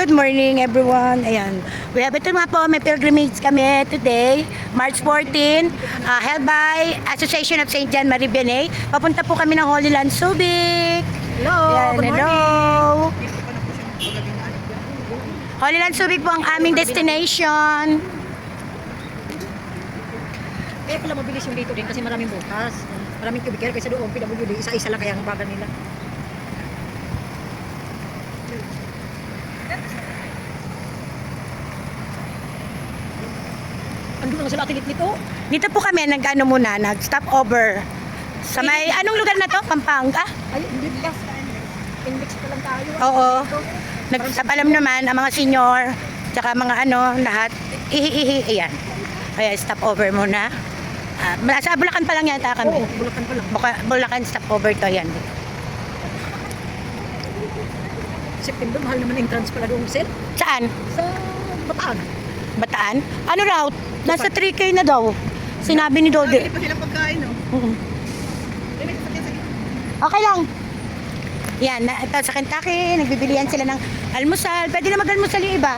Good morning everyone. Ayan. We have ito nga po, may pilgrimage kami today, March 14, held by Association of St. John Marie Vianney. Papunta po kami ng Holy Land Subic. Hello, Ayan, good hello. morning. Holy Land Subic po ang aming destination. Kaya pala mabilis yung dito din kasi maraming butas. Maraming cubicle kaysa doon, PWD, isa-isa lang kaya ang bagal nila. Andun lang sila atilit nito. Dito po kami nag-stop over. Sa may, anong lugar na to? Pampanga? Ay, hindi pa. Index pa lang tayo. Oo. Alam naman, ang mga senior, tsaka mga lahat, ayan. Kaya stop over muna. Sa Bulacan pa lang yata kami. Oo, Bulacan pa lang. Bulacan stop over to, yan. September, mahal naman entrance pala doon, sir. Saan? Sa Bataan. Bataan? Ano route? Nasa 3K na daw. Sinabi ni Dode. Hindi pa sila pagkain, no? Okay lang. Yan, ito sa Kentucky, nagbibilihan sila ng almusal. Pwede na mag-almusal yung iba.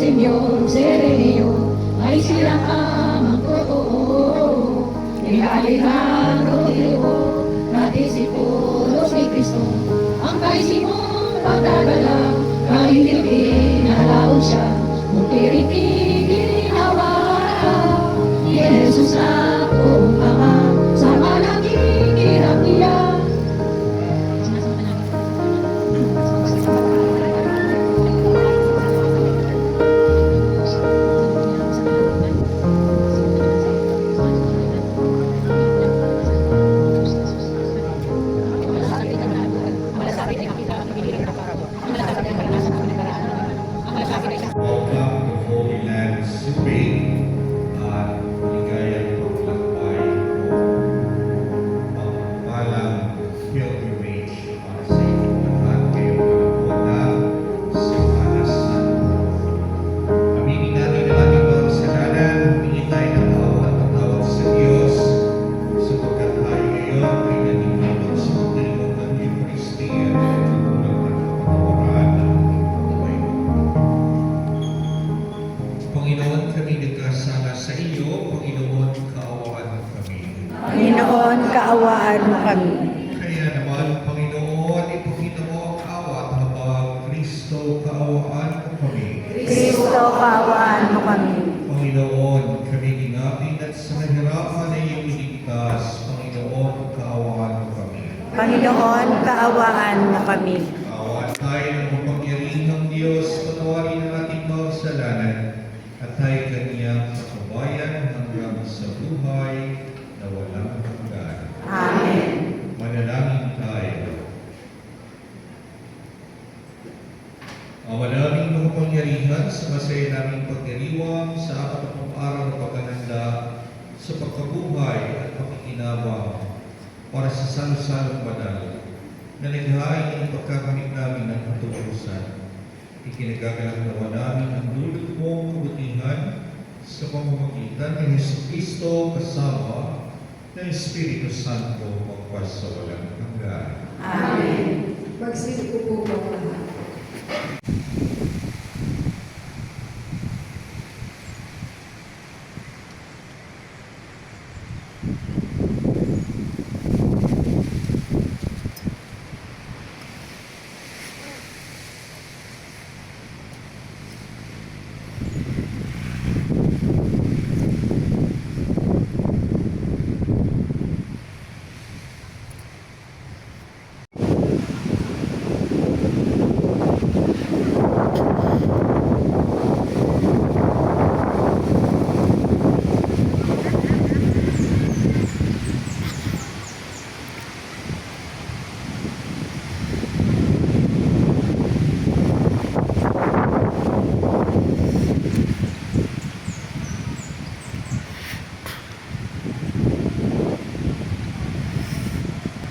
Senyor Serenio ay silang amang totoo. Nilalihan o tilibo na disipulos ni Kristo ang kay Simon pagkagalang, kaintindi na laon siya, mupiriti ginawa. Ni Jesus akong Ama, sama nakikirang iya. Welcome to Holy Land Supreme at maligayang paglakbay po pagpapalang pilgrimage para sa inyong lahat ngayong panahon na simbahan. Aminin natin ang ating mga kasalanan, humingi tayo ng awa at patawad sa Diyos sapagkat tayo ngayon ay nalilibot sa pagdilimot ng Eucharistia at kulang ng kapatawaran ng ating buhay. Panginoon, kami nagkasala sa iyo. Panginoon, kaawaan mo kami. Panginoon, kaawaan mo kami. Kaya naman, Panginoon, ipakita mo ang awa at habang Kristo, kaawaan mo kami. Kristo, kaawaan mo kami. Panginoon, kami ginapin at sa nahirapan ay iyong iligtas. Panginoon, kaawaan mo kami. Panginoon, kaawaan mo kami. Kaawaan tayo ng mapangyarihang Diyos, patawarin ang ating mga kasalanan at tayo kaniyang patubayan hanggang sa buhay na walang hanggan. Amen. Manalangin tayo. Ama naming makapangyarihan, sa masaya naming pagdiriwang sa apat-apong araw na pagkananda sa pagkabuhay at pakikinabang para sa salo-salong banal na naghahain ng pagkakamit namin ng katutusan. Ikinagagalak nawa namin ang dulot mong kabutihan sa pamamagitan ng Jesucristo kasama ng Espiritu Santo magpasawalang hanggan. Amen. Magsipo po ang lahat.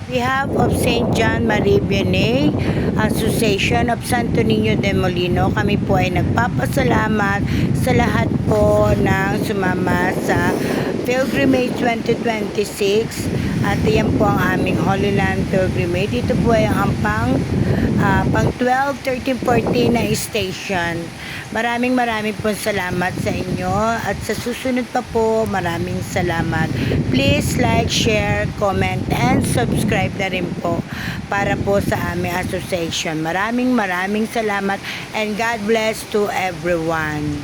Behalf of St. John Marie Vianney, Association of Santo Niño de Molino, kami po ay nagpapasalamat sa lahat po ng sumama sa Pilgrimage 2026 at yan po ang aming Holy Land Pilgrimage. Dito po ay ang pang 12, 13, 14 na station. Maraming po salamat sa inyo at sa susunod pa po maraming salamat. Please like, share, comment, and subscribe na rin po para po sa aming association. Maraming salamat and God bless to everyone.